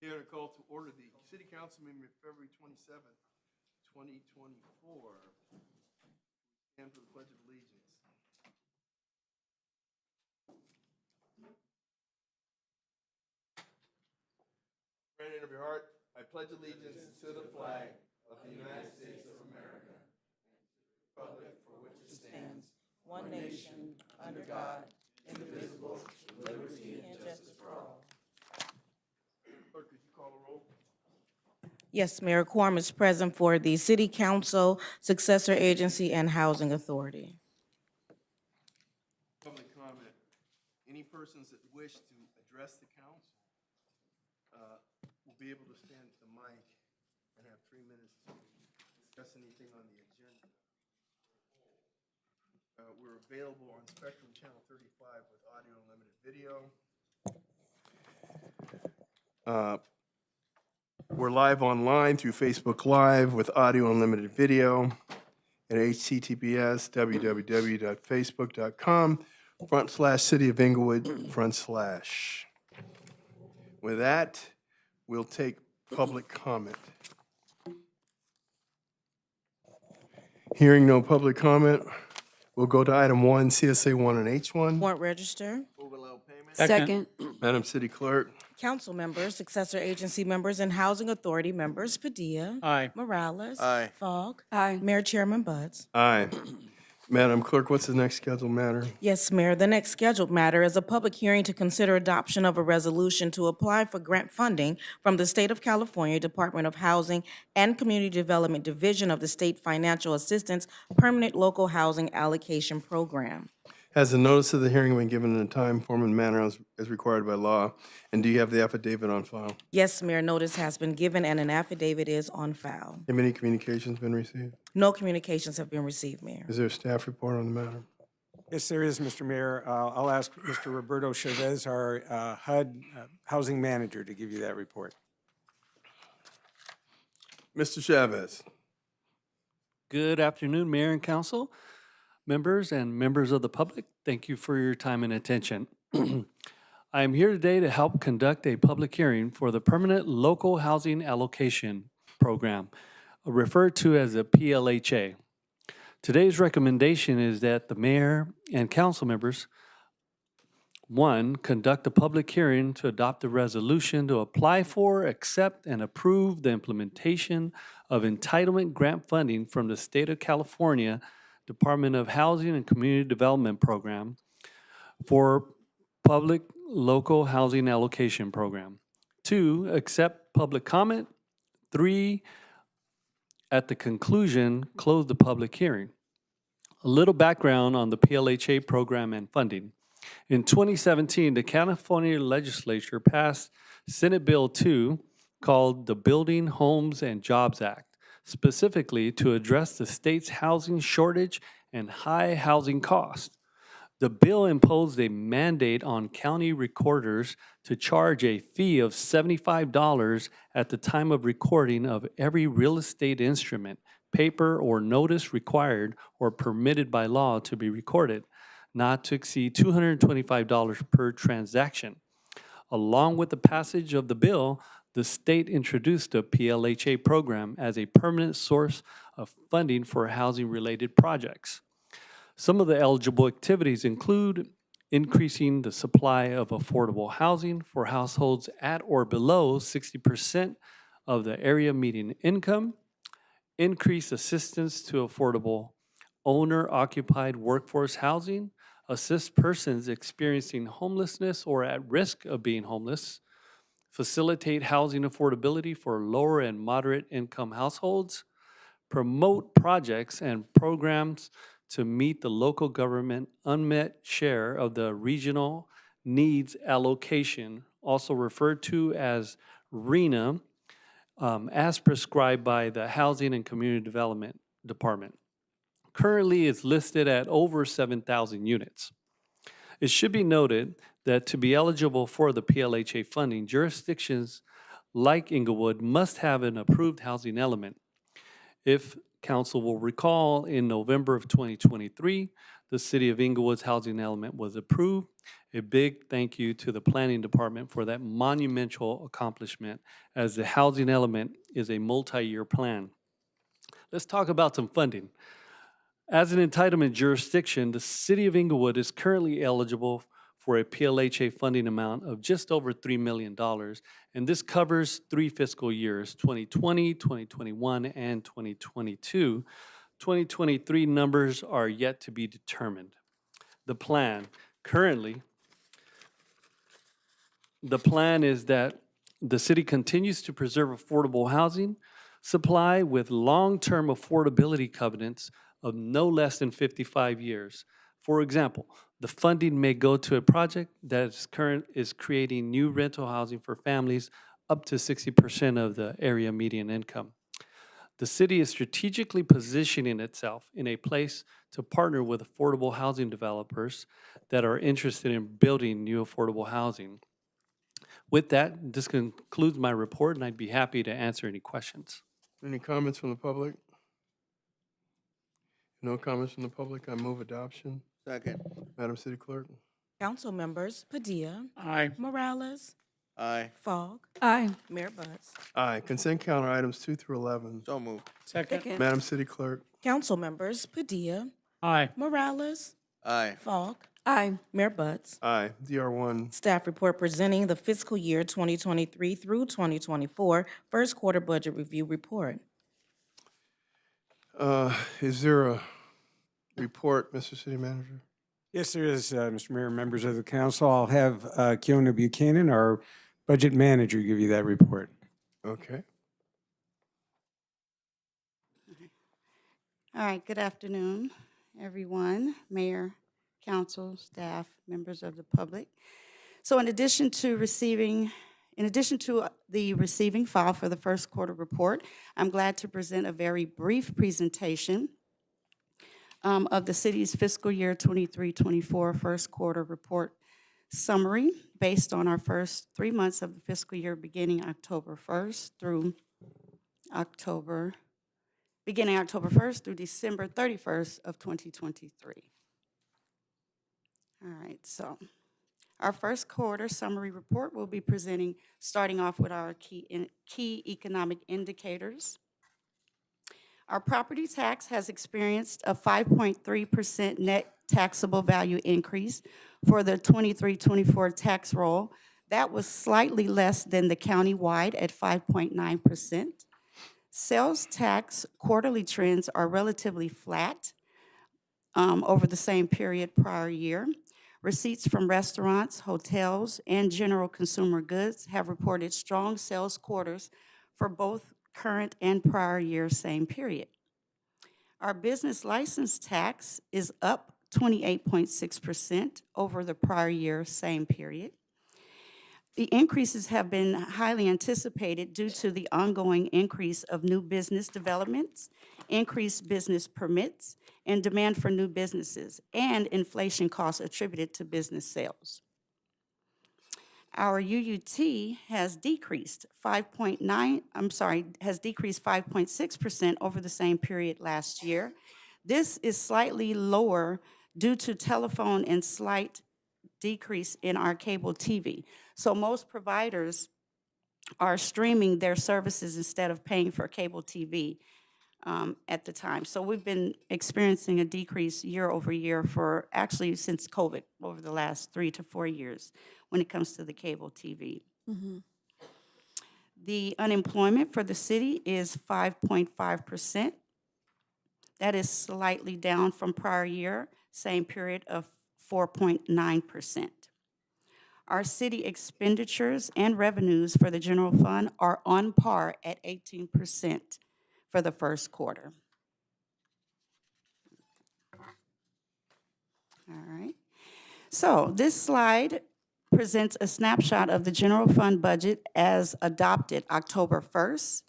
Here to call to order the City Council meeting of February 27th, 2024. Stand for the Pledge of Allegiance. Right hand of your heart, I pledge allegiance to the flag of the United States of America, and to the republic for which it stands, one nation, under God, indivisible, with liberty and justice for all. Clerk, could you call the roll? Yes, Mayor, quorum is present for the City Council, Successor Agency, and Housing Authority. Public comment. Any persons that wish to address the council will be able to stand at the mic and have 3 minutes to discuss anything on the agenda. We're available on Spectrum Channel 35 with audio and limited video. We're live online through Facebook Live with audio and limited video at https://www.facebook.com/City of Inglewood/. With that, we'll take public comment. Hearing no public comment, we'll go to item 1, CSA 1 and H1. Warrant register. Second. Madam City Clerk. Council members, Successor Agency members, and Housing Authority members, Padilla. Aye. Morales. Aye. Fogg. Aye. Mayor Chairman Buds. Aye. Madam Clerk, what's the next scheduled matter? Yes, Mayor, the next scheduled matter is a public hearing to consider adoption of a resolution to apply for grant funding from the State of California Department of Housing and Community Development Division of the State Financial Assistance Permanent Local Housing Allocation Program. Has the notice of the hearing been given in a time, form, and manner as required by law? And do you have the affidavit on file? Yes, Mayor, notice has been given and an affidavit is on file. Have any communications been received? No communications have been received, Mayor. Is there a staff report on the matter? Yes, there is, Mr. Mayor. I'll ask Mr. Roberto Chavez, our HUD housing manager, to give you that report. Mr. Chavez. Good afternoon, Mayor and Council, members and members of the public. Thank you for your time and attention. I am here today to help conduct a public hearing for the Permanent Local Housing Allocation Program, referred to as the PLHA. Today's recommendation is that the mayor and council members, 1, conduct a public hearing to adopt a resolution to apply for, accept, and approve the implementation of entitlement grant funding from the State of California Department of Housing and Community Development Program for Public Local Housing Allocation Program. 2, accept public comment. 3, at the conclusion, close the public hearing. A little background on the PLHA program and funding. In 2017, the California legislature passed Senate Bill 2, called the Building Homes and Jobs Act, specifically to address the state's housing shortage and high housing costs. The bill imposed a mandate on county recorders to charge a fee of $75 at the time of recording of every real estate instrument, paper, or notice required or permitted by law to be recorded, not to exceed $225 per transaction. Along with the passage of the bill, the state introduced the PLHA program as a permanent source of funding for housing-related projects. Some of the eligible activities include increasing the supply of affordable housing for households at or below 60% of the area median income, increase assistance to affordable owner-occupied workforce housing, assist persons experiencing homelessness or at risk of being homeless, facilitate housing affordability for lower and moderate income households, promote projects and programs to meet the local government unmet share of the regional needs allocation, also referred to as RENA, as prescribed by the Housing and Community Development Department. Currently, it's listed at over 7,000 units. It should be noted that to be eligible for the PLHA funding, jurisdictions like Inglewood must have an approved housing element. If Council will recall, in November of 2023, the City of Inglewood's housing element was approved. A big thank you to the Planning Department for that monumental accomplishment, as the housing element is a multi-year plan. Let's talk about some funding. As an entitlement jurisdiction, the City of Inglewood is currently eligible for a PLHA funding amount of just over $3 million, and this covers 3 fiscal years, 2020, 2021, and 2022. 2023 numbers are yet to be determined. The plan is that the city continues to preserve affordable housing supply with long-term affordability covenants of no less than 55 years. For example, the funding may go to a project that is creating new rental housing for families up to 60% of the area median income. The city is strategically positioning itself in a place to partner with affordable housing developers that are interested in building new affordable housing. With that, this concludes my report, and I'd be happy to answer any questions. Any comments from the public? No comments from the public. I move adoption. Second. Madam City Clerk? Council members Padilla, Aye. Morales, Aye. Fogg, Aye. Mayor Buds. Aye. Consent calendar items 2 through 11. So moved. Second. Madam City Clerk? Council members Padilla, Aye. Morales, Aye. Fogg, Aye. Mayor Buds. Aye. DR1. Staff report presenting the fiscal year 2023 through 2024 first quarter budget review report. Is there a report, Mr. City Manager? Yes, there is, Mr. Mayor, members of the council. I'll have Keona Buchanan, our budget manager, give you that report. Okay. All right, good afternoon, everyone, mayor, council, staff, members of the public. So in addition to the receiving file for the first quarter report, I'm glad to present a very brief presentation of the city's fiscal year 23-24 first quarter report summary based on our first 3 months of the fiscal year beginning October 1st through October 1st through December 31st of 2023. All right, so our first quarter summary report will be presenting, starting off with our key economic indicators. Our property tax has experienced a 5.3% net taxable value increase for the 23-24 tax roll. That was slightly less than the county-wide at 5.9%. Sales tax quarterly trends are relatively flat over the same period prior year. Receipts from restaurants, hotels, and general consumer goods have reported strong sales quarters for both current and prior year same period. Our business license tax is up 28.6% over the prior year same period. The increases have been highly anticipated due to the ongoing increase of new business developments, increased business permits, and demand for new businesses, and inflation costs attributed to business sales. Our UUT has decreased 5.6% over the same period last year. This is slightly lower due to telephone and slight decrease in our cable TV. So most providers are streaming their services instead of paying for cable TV at the time. So we've been experiencing a decrease year over year for actually since COVID over the last 3 to 4 years when it comes to the cable TV. The unemployment for the city is 5.5%. That is slightly down from prior year, same period of 4.9%. Our city expenditures and revenues for the general fund are on par at 18% for the first quarter. All right. So this slide presents a snapshot of the general fund budget as adopted October 1st,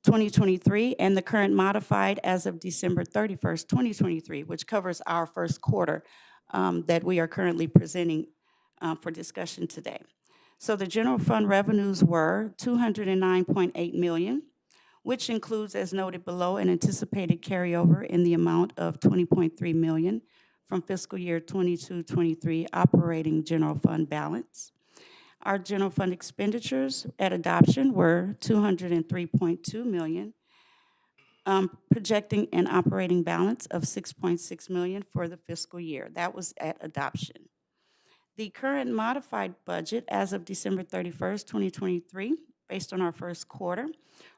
2023, and the current modified as of December 31st, 2023, which covers our first quarter that we are currently presenting for discussion today. So the general fund revenues were $209.8 million, which includes, as noted below, an anticipated carryover in the amount of $20.3 million from fiscal year 22-23 operating general fund balance. Our general fund expenditures at adoption were $203.2 million, projecting an operating balance of $6.6 million for the fiscal year. That was at adoption. The current modified budget as of December 31st, 2023, based on our first quarter,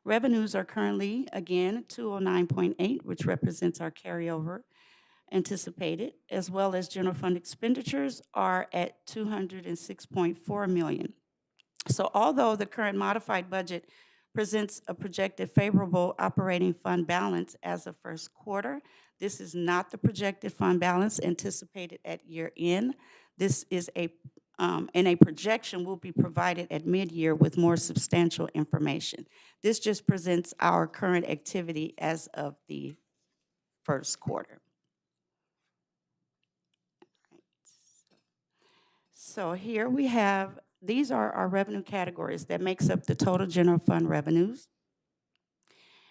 revenues are currently, again, 209.8, which represents our carryover anticipated, as well as general fund expenditures are at $206.4 million. So although the current modified budget presents a projected favorable operating fund balance as of first quarter, this is not the projected fund balance anticipated at year end. This is and a projection will be provided at mid-year with more substantial information. This just presents our current activity as of the first quarter. So here we have, these are our revenue categories that makes up the total general fund revenues.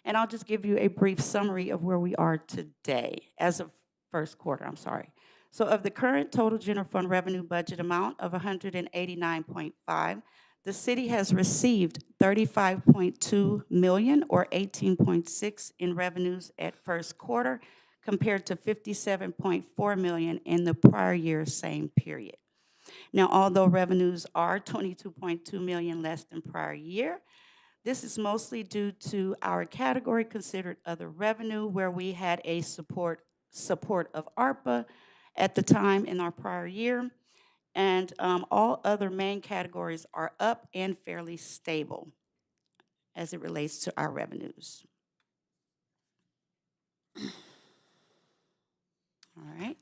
And I'll just give you a brief summary of where we are today, as of first quarter, I'm sorry. So of the current total general fund revenue budget amount of $189.5, the city has received $35.2 million or 18.6 in revenues at first quarter, compared to $57.4 million in the prior year same period. Now, although revenues are $22.2 million less than prior year, this is mostly due to our category considered other revenue, where we had a support of ARPA at the time in our prior year, and all other main categories are up and fairly stable as it relates to our revenues. All right.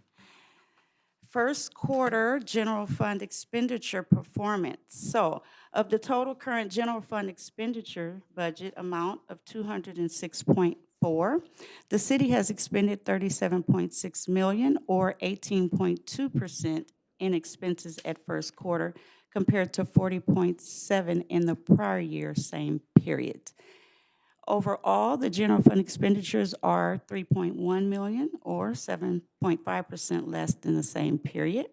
First quarter general fund expenditure performance. So of the total current general fund expenditure budget amount of $206.4, the city has expended $37.6 million or 18.2% in expenses at first quarter, compared to $40.7 in the prior year same period. Overall, the general fund expenditures are $3.1 million or 7.5% less than the same period.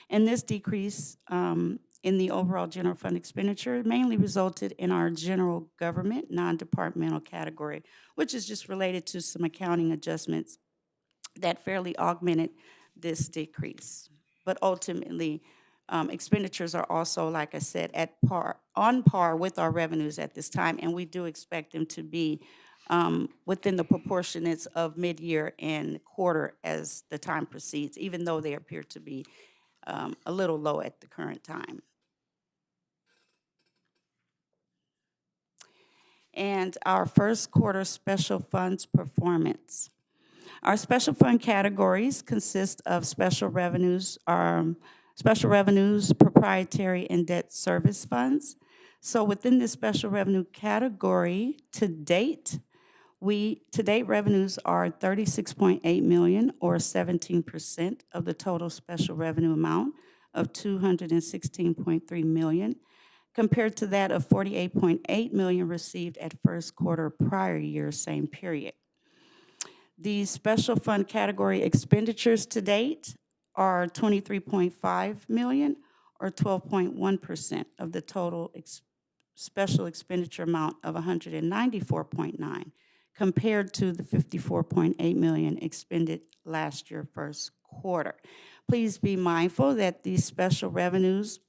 And this decrease in the overall general fund expenditure mainly resulted in our general government non-departmental category, which is just related to some accounting adjustments that fairly augmented this decrease. But ultimately, expenditures are also, like I said, on par with our revenues at this time, and we do expect them to be within the proportionates of mid-year and quarter as the time proceeds, even though they appear to be a little low at the current time. And our first quarter special funds performance. Our special fund categories consist of special revenues, proprietary, and debt service funds. So within this special revenue category, to date revenues are $36.8 million or 17% of the total special revenue amount of $216.3 million, compared to that of $48.8 million received at first quarter prior year same period. These special fund category expenditures to date are $23.5 million or 12.1% of the total special expenditure amount of $194.9, compared to the $54.8 million expended last year first quarter. Please be mindful that these special revenues,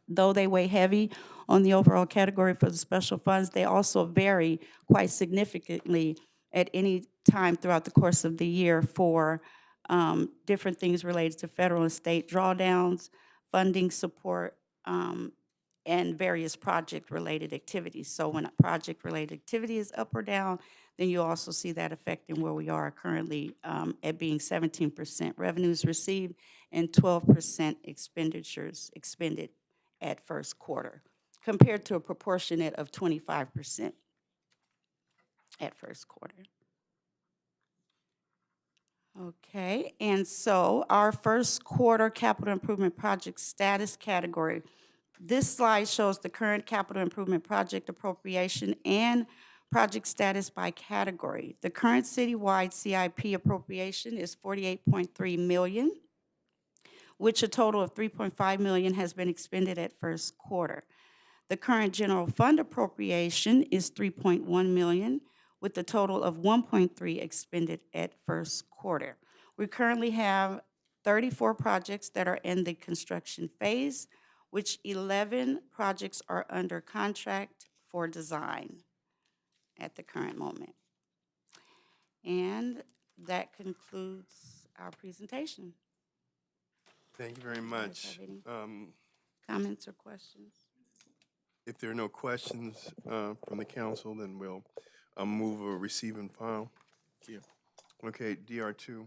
though they weigh heavy on the overall category for the special funds, they also vary quite significantly at any time throughout the course of the year for different things related to federal and state drawdowns, funding support, and various project-related activities. So when a project-related activity is up or down, then you also see that affecting where we are currently at being 17% revenues received and 12% expenditures expended at first quarter, compared to a proportionate of 25% at first quarter. Okay, and so our first quarter capital improvement project status category. This slide shows the current capital improvement project appropriation and project status by category. The current citywide CIP appropriation is $48.3 million, which a total of $3.5 million has been expended at first quarter. The current general fund appropriation is $3.1 million, with a total of $1.3 expended at first quarter. We currently have 34 projects that are in the construction phase, which 11 projects are under contract for design at the current moment. And that concludes our presentation. Thank you very guys much. have any? Comments or questions? If there are no questions from the council, then we'll move or receive and file. Okay, DR2.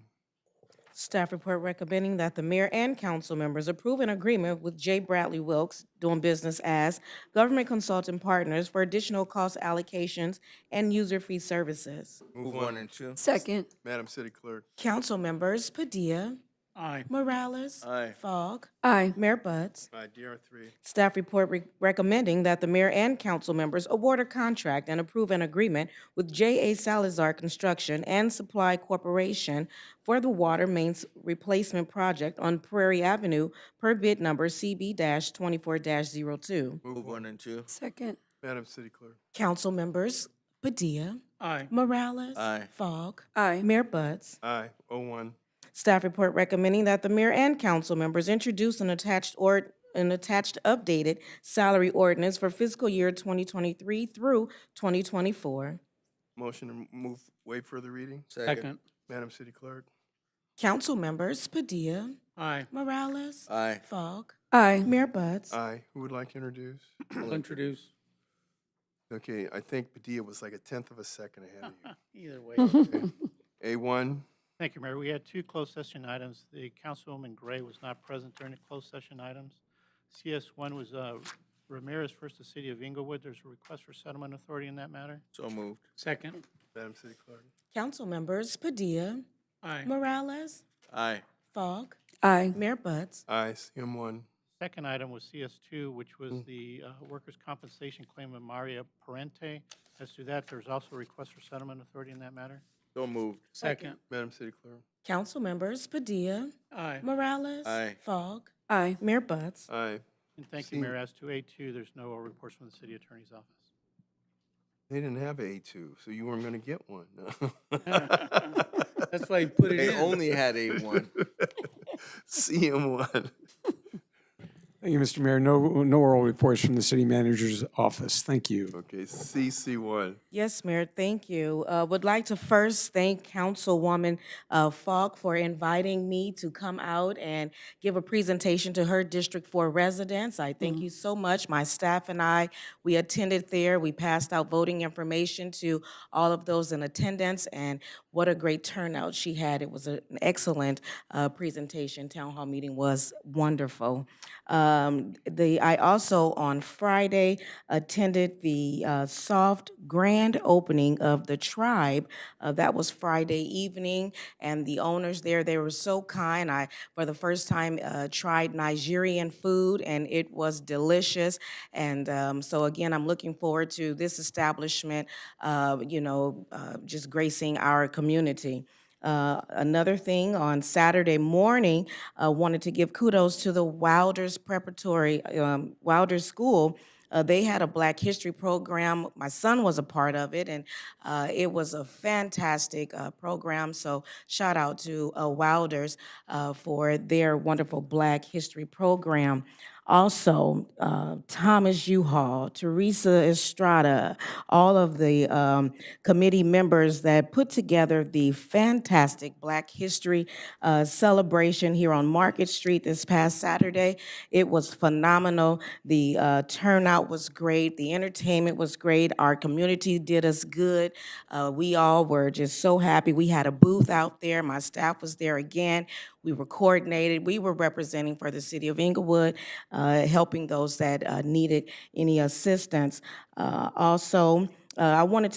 Staff report recommending that the mayor and council members approve an agreement with J. Bradley Wilkes, doing business as Government Consulting Partners, for additional cost allocations and user fee services. Move one and two. Second. Madam City Clerk. Council members Padilla. Aye. Morales. Aye. Fogg. Aye. Mayor Buds. DR3. Staff report recommending that the mayor and council members award a contract and approve an agreement with J.A. Salazar Construction and Supply Corporation for the water mains replacement project on Prairie Avenue per bid number CB-24-02. Move one and two. Second. Madam City Clerk. Council members Padilla. Aye. Morales. Aye. Fogg. Aye. Mayor Buds. Aye. 01. Staff report recommending that the mayor and council members introduce an attached updated salary ordinance for fiscal year 2023 through 2024. Motion to waive further reading. Second. Madam City Clerk. Council members Padilla, Aye. Morales, Aye. Fogg, Aye. Mayor Buds. Aye. Who would like to introduce? I'll introduce. Okay, I think Padilla was like a tenth of a second ahead of Either way. you. A1. Thank you, Mayor. We had two closed session items. The Councilwoman Gray was not present during the closed session items. CS1 was Ramirez versus City of Inglewood. There's a request for settlement authority in that matter. So moved. Second. Madam City Clerk. Council members Padilla, Aye. Morales, Aye. Fogg, Aye. Mayor Buds. Aye. CM1. Second item was CS2, which was the workers' compensation claim of Maria Parente. As to that, there's also a request for settlement authority in that matter. So moved. Second. Madam City Clerk. Council members Padilla, Aye. Morales, Aye. Fogg, Aye. Mayor Buds. Aye. And thank you, Mayor. As to A2, there's no reports from the City Attorney's Office. They didn't have A2, so you weren't going to get one. That's why you put it They in. only had A1. CM1. Thank you, Mr. Mayor. No oral reports from the city manager's office. Thank you. Okay, CC1. Yes, Mayor, thank you. Would like to first thank Councilwoman Falk for inviting me to come out and give a presentation to her District 4 residents. I thank you so much. My staff and I, we attended there. We passed out voting information to all of those in attendance, and what a great turnout she had. It was an excellent presentation. Town hall meeting was wonderful. I also on Friday attended the soft grand opening of the Tribe. That was Friday evening, and the owners there, they were so kind. I, for the first time, tried Nigerian food, and it was delicious. And so again, I'm looking forward to this establishment, just gracing our community. Another thing, on Saturday morning, wanted to give kudos to the Wilders Wilders School. They had a Black History program. My son was a part of it, and it was a fantastic program. So shout out to Wilders for their wonderful Black History program. Also, Thomas U-Haul, Teresa Estrada, all of the committee members that put together the fantastic Black History celebration here on Market Street this past Saturday. It was phenomenal. The turnout was great. The entertainment was great. Our community did us good. We all were just so happy. We had a booth out there. My staff was there again. We were coordinated. We were representing for the city of Inglewood, helping those that needed any assistance. Also, I wanted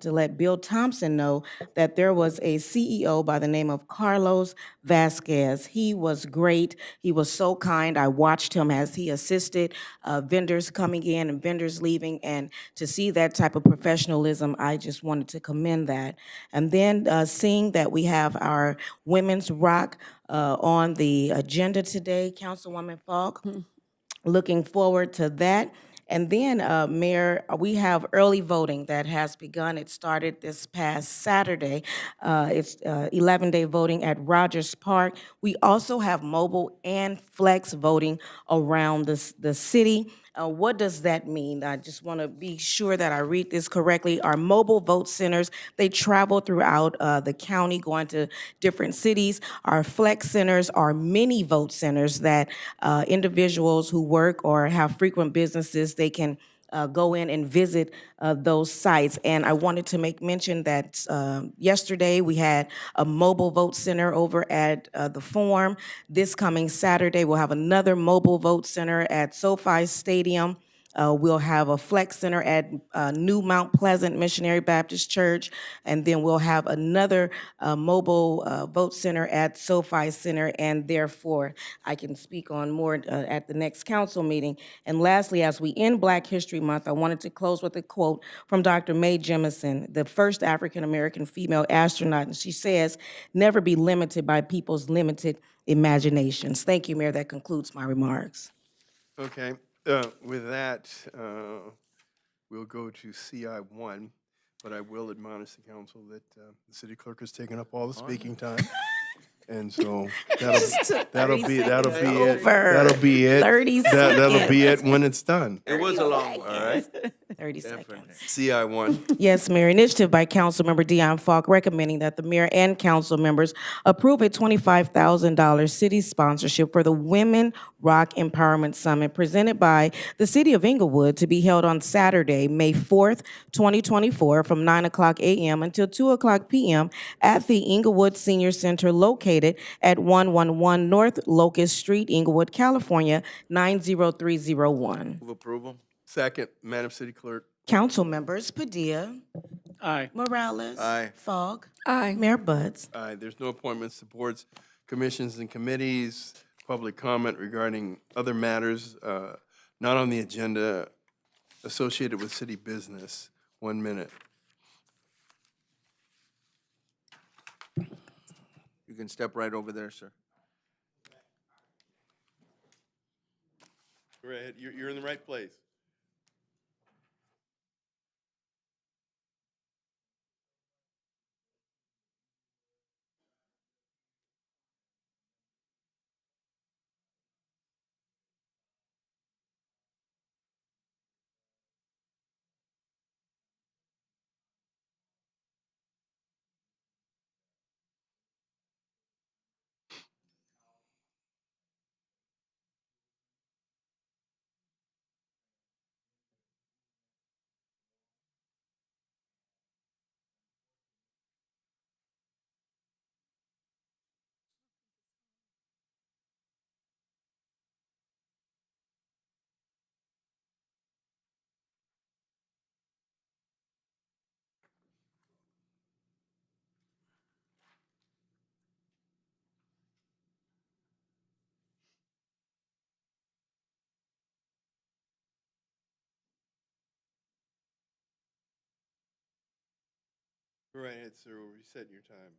to let Bill Thompson know that there was a CEO by the name of Carlos Vasquez. He was great. He was so kind. I watched him as he assisted vendors coming in and vendors leaving, and to see that type of professionalism, I just wanted to commend that. And then seeing that we have our Women's Rock on the agenda today, Councilwoman Falk, looking forward to that. And then, Mayor, we have early voting that has begun. It started this past Saturday. It's 11-day voting at Rogers Park. We also have mobile and flex voting around the city. What does that mean? I just want to be sure that I read this correctly. Our mobile vote centers, they travel throughout the county, going to different cities. Our flex centers are mini vote centers that individuals who work or have frequent businesses, they can go in and visit those sites. And I wanted to make mention that yesterday we had a mobile vote center over at the Forum. This coming Saturday, we'll have another mobile vote center at SoFi Stadium. We'll have a flex center at New Mount Pleasant Missionary Baptist Church, and then we'll have another mobile vote center at SoFi Center, and therefore I can speak on more at the next council meeting. And lastly, as we end Black History Month, I wanted to close with a quote from Dr. Mae Jemison, the first African-American female astronaut, and she says, "Never be limited by people's limited imaginations." Thank you, Mayor. That concludes my remarks. Okay, with that, we'll go to CI one, but I will admonish the council that the city clerk has taken up all the speaking time. And so that'll be it. That'll be it. 30 That'll be seconds. it when it's done. It was a long one, all right? 30 seconds. CI one. Yes, Mayor. Initiative by Councilmember Dion Falk recommending that the mayor and council members approve a $25,000 city sponsorship for the Women Rock Empowerment Summit presented by the City of Inglewood to be held on Saturday, May 4th, 2024, from 9:00 a.m. until 2:00 p.m. at the Inglewood Senior Center located at 111 North Locust Street, Inglewood, California, 90301. Move approval. Second, Madam City Clerk. Council members Padilla, Aye. Morales. Aye. Fogg. Aye. Mayor Buds. Aye, there's no appointments to boards, commissions, and committees. Public comment regarding other matters not on the agenda associated with city business. 1 minute. You can step right over there, sir. Go ahead, you're in the right place. Go right ahead, sir. We'll reset your time.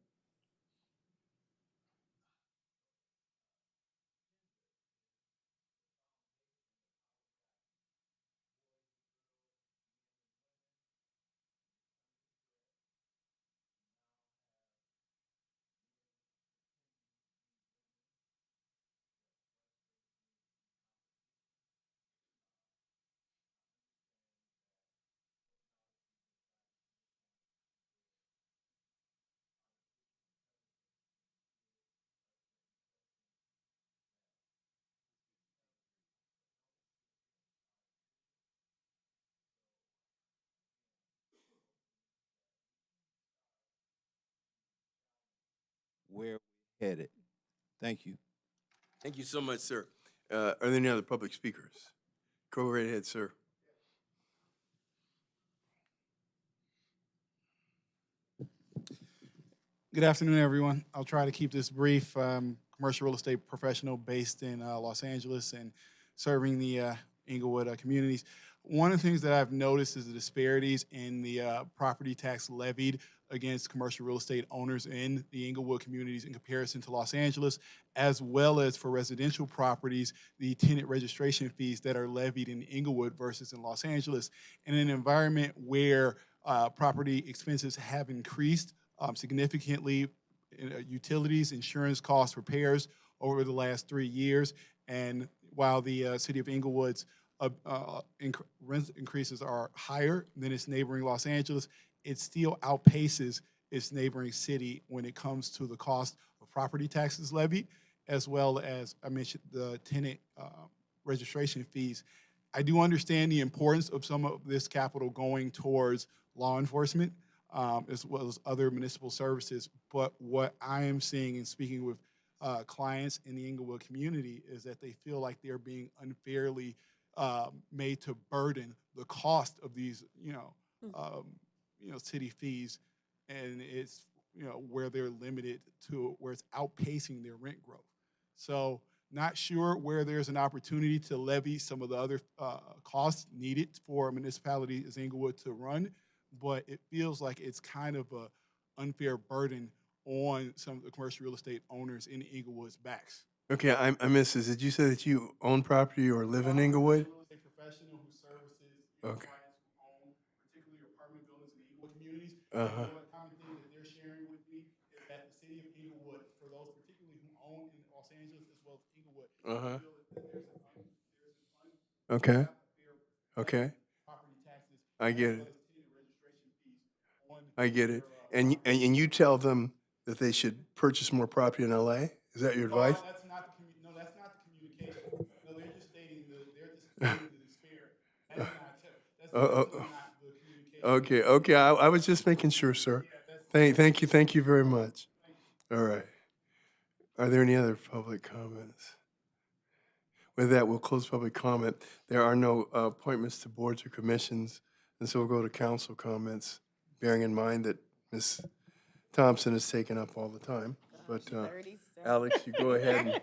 Where we're headed. Thank you. Thank you so much, sir. Are there any other public speakers? Go right ahead, sir. Good afternoon, everyone. I'll try to keep this brief. Commercial real estate professional based in Los Angeles and serving the Inglewood communities. One of the things that I've noticed is the disparities in the property tax levied against commercial real estate owners in the Inglewood communities in comparison to Los Angeles, as well as for residential properties, the tenant registration fees that are levied in Inglewood versus in Los Angeles. In an environment where property expenses have increased significantly, utilities, insurance costs, repairs over the last 3 years, and while the city of Inglewood's rent increases are higher than its neighboring Los Angeles, it still outpaces its neighboring city when it comes to the cost of property taxes levied, as well as I mentioned the tenant registration fees. I do understand the importance of some of this capital going towards law enforcement, as well as other municipal services. But what I am seeing and speaking with clients in the Inglewood community is that they feel like they're being unfairly made to burden the cost of these, city fees, and it's where they're limited to where it's outpacing their rent growth. So, not sure where there's an opportunity to levy some of the other costs needed for a municipality as Inglewood to run, but it feels like it's kind of an unfair burden on some of the commercial real estate owners in Inglewood's backs. Okay, I missed this. Did you say that you own property or live in Inglewood? Real estate professional who services Okay. clients who own particularly apartment buildings in the Inglewood communities. Uh-huh. One common thing that they're sharing with me is that the city of Inglewood, for those particularly who own in Los Angeles as well as Inglewood, Uh-huh. feel that there's Okay. unfair Okay. property taxes. I get as it. well as tenant registration fees on I get it. their, And you tell them that they should purchase more property in LA? Is that your advice? That's not the no, that's not the communication. No, they're just stating the despair. That's not that's definitely not the communication. Okay. I was just making sure, sir. Thank you very much. All right. Are there any other public comments? With that, we'll close public comment. There are no appointments to boards or commissions, and so we'll go to council comments, bearing in mind that Ms. Thompson is taken up all the time. But Alex, you go ahead and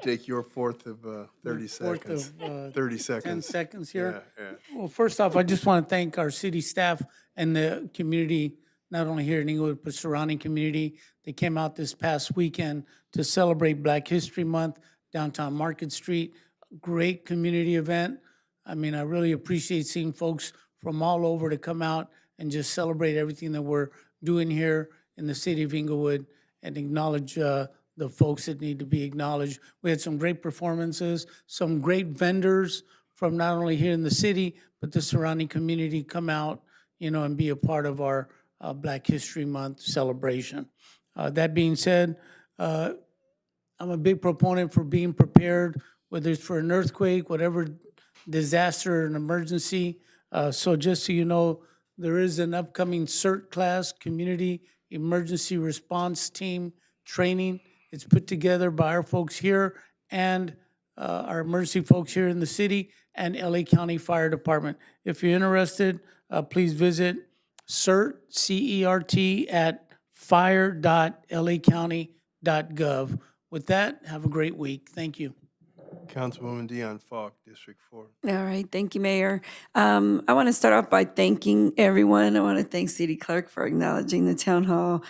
take your fourth of 30 seconds. 30 10 seconds. seconds here. Yeah. Well, first off, I just want to thank our city staff and the community, not only here in Inglewood, but surrounding community. They came out this past weekend to celebrate Black History Month, downtown Market Street. Great community event. I mean, I really appreciate seeing folks from all over to come out and just celebrate everything that we're doing here in the city of Inglewood and acknowledge the folks that need to be acknowledged. We had some great performances, some great vendors from not only here in the city, but the surrounding community come out, and be a part of our Black History Month celebration. That being said, I'm a big proponent for being prepared, whether it's for an earthquake, whatever disaster or an emergency. So just so you know, there is an upcoming CERT class, Community Emergency Response Team training. It's put together by our folks here and our emergency folks here in the city and LA County Fire Department. If you're interested, please visit CERT, C-E-R-T, at fire.lacounty.gov. With that, have a great week. Thank you. Councilwoman Dion Falk, District 4. All right, thank you, Mayor. I want to start off by thanking everyone. I want to thank City Clerk for acknowledging the town hall.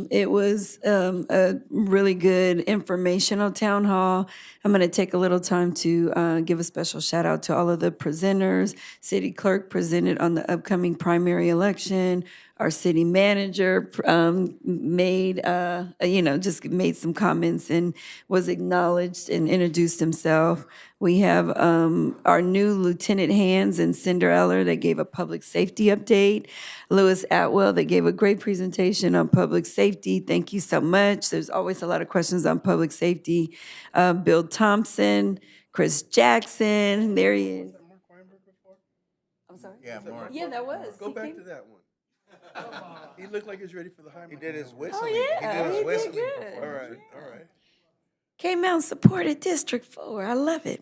It was a really good informational town hall. I'm going to take a little time to give a special shout out to all of the presenters. City Clerk presented on the upcoming primary election. Our city manager made, just made some comments and was acknowledged and introduced himself. We have our new Lieutenant Hands and Cinderella that gave a public safety update. Lewis Atwell that gave a great presentation on public safety. Thank you so much. There's always a lot of questions on public safety. Bill Thompson, Chris Jackson, there he is. I'm sorry? Yeah, Mark. Yeah, that was. Go He back came- to that one. He looked like he was ready for the high. He did his Oh, whistling. yeah, he did whistling good. All right. Came out and supported District 4. I love it.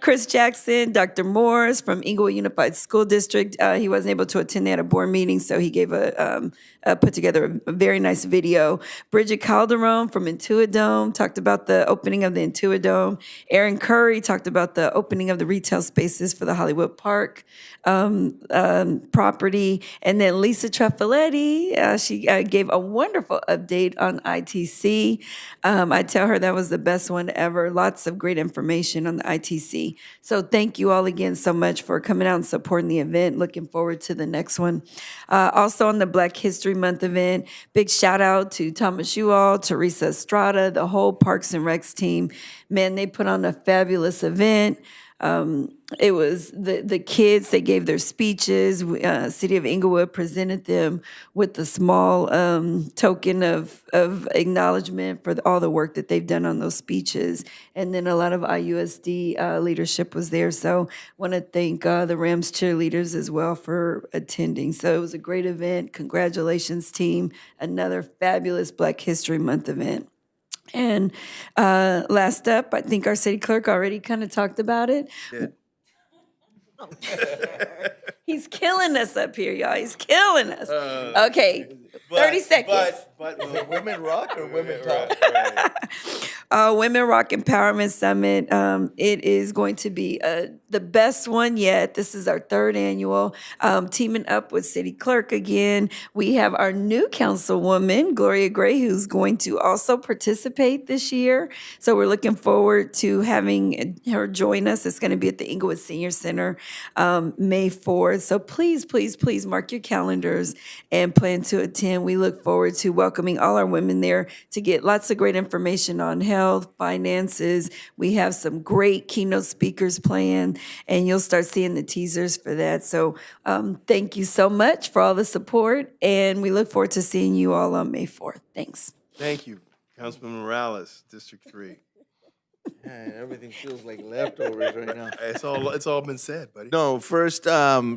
Chris Jackson, Dr. Morris from Inglewood Unified School District. He wasn't able to attend. They had a board meeting, so he gave a put together a very nice video. Bridget Calderon from Intuidome talked about the opening of the Intuidome. Aaron Curry talked about the opening of the retail spaces for the Hollywood Park property. And then Lisa Trefaletti, she gave a wonderful update on ITC. I tell her that was the best one ever. Lots of great information on the ITC. So thank you all again so much for coming out and supporting the event. Looking forward to the next one. Also on the Black History Month event, big shout out to Thomas Uall, Teresa Estrada, the whole Parks and Recs team. Man, they put on a fabulous event. It was the kids, they gave their speeches. City of Inglewood presented them with a small token of acknowledgement for all the work that they've done on those speeches. And then a lot of IUSD leadership was there. So want to thank the Rams cheerleaders as well for attending. So it was a great event. Congratulations, team. Another fabulous Black History Month event. And last up, I think our city clerk already kind of talked about it. Yeah. He's killing us up here, y'all. He's killing us. Okay, 30 seconds. But women rock or women talk? Women Rock Empowerment Summit. It is going to be the best one yet. This is our third annual. Teaming up with City Clerk again. We have our new councilwoman, Gloria Gray, who's going to also participate this year. So we're looking forward to having her join us. It's going to be at the Inglewood Senior Center May 4th. So please, please, please mark your calendars and plan to attend. We look forward to welcoming all our women there to get lots of great information on health, finances. We have some great keynote speakers planned, and you'll start seeing the teasers for that. So thank you so much for all the support, and we look forward to seeing you all on May 4th. Thanks. Thank you, Councilman Morales, District 3. Man, everything feels like leftovers right now. It's all been said, buddy. No, first,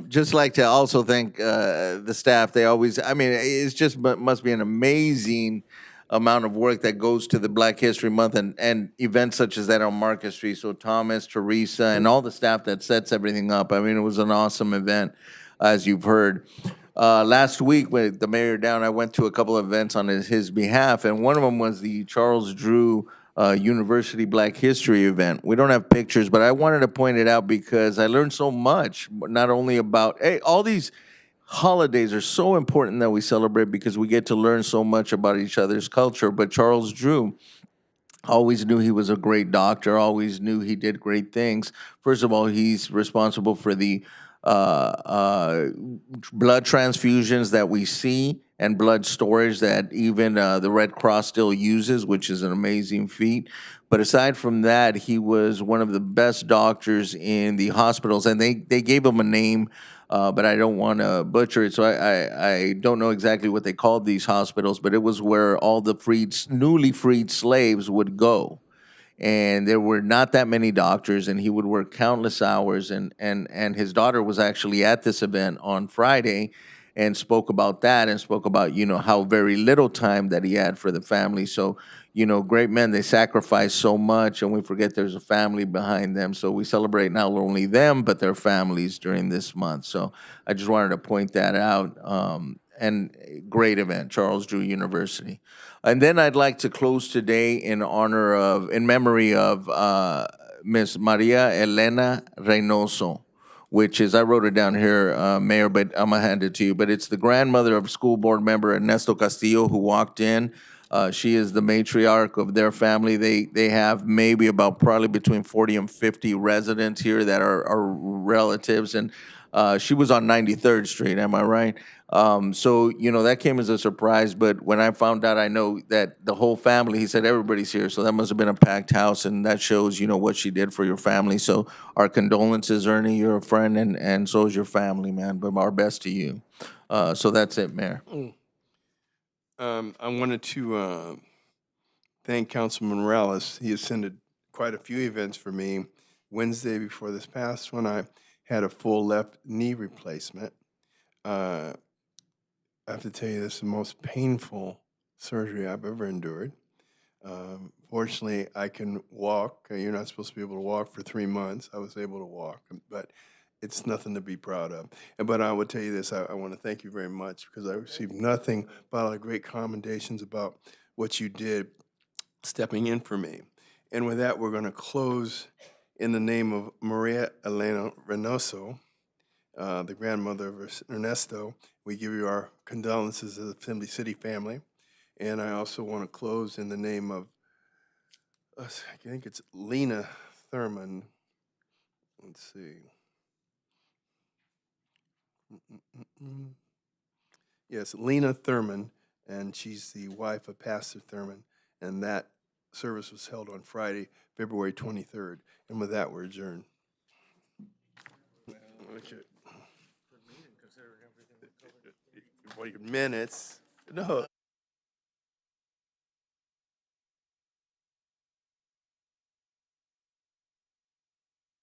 just like to also thank the staff. They always, I mean, it's just must be an amazing amount of work that goes to the Black History Month and events such as that on Market Street. So Thomas, Teresa, and all the staff that sets everything up. I mean, it was an awesome event, as you've heard. Last week, with the mayor down, I went to a couple of events on his behalf, and one of them was the Charles Drew University Black History event. We don't have pictures, but I wanted to point it out because I learned so much, not only about, hey, all these holidays are so important that we celebrate because we get to learn so much about each other's culture. But Charles Drew always knew he was a great doctor, always knew he did great things. First of all, he's responsible for the blood transfusions that we see and blood storage that even the Red Cross still uses, which is an amazing feat. But aside from that, he was one of the best doctors in the hospitals, and they gave him a name, but I don't want to butcher it, so I don't know exactly what they called these hospitals, but it was where all the newly freed slaves would go. And there were not that many doctors, and he would work countless hours. And his daughter was actually at this event on Friday and spoke about that and spoke about, how very little time that he had for the family. So, great men, they sacrifice so much, and we forget there's a family behind them. So we celebrate not only them, but their families during this month. So I just wanted to point that out. And great event, Charles Drew University. And then I'd like to close today in memory of Miss Maria Elena Reynoso, which is, I wrote it down here, Mayor, but I'm gonna hand it to you. But it's the grandmother of school board member Ernesto Castillo, who walked in. She is the matriarch of their family. They have maybe about probably between 40 and 50 residents here that are relatives. And she was on 93rd Street, am I right? So, that came as a surprise, but when I found out, I know that the whole family, he said, everybody's here. So that must have been a packed house, and that shows, what she did for your family. So our condolences, Ernie, you're a friend, and so is your family, man, but our best to you. So that's it, Mayor. I wanted to thank Councilman Morales. He attended quite a few events for me. Wednesday before this past one, I had a full left knee replacement. I have to tell you, this is the most painful surgery I've ever endured. Fortunately, I can walk. You're not supposed to be able to walk for 3 months. I was able to walk, but it's nothing to be proud of. But I would tell you this, I want to thank you very much because I received nothing but a lot of great commendations about what you did stepping in for me. And with that, we're going to close in the name of Maria Elena Reynoso, the grandmother of Ernesto. We give you our condolences as the Assembly City family. And I also want to close in the name of, I think it's Lena Thurman. Let's see. Yes, Lena Thurman, and she's the wife of Pastor Thurman. And that service was held on Friday, February 23rd. And with that, we're adjourned. Okay. Well, your minutes. No.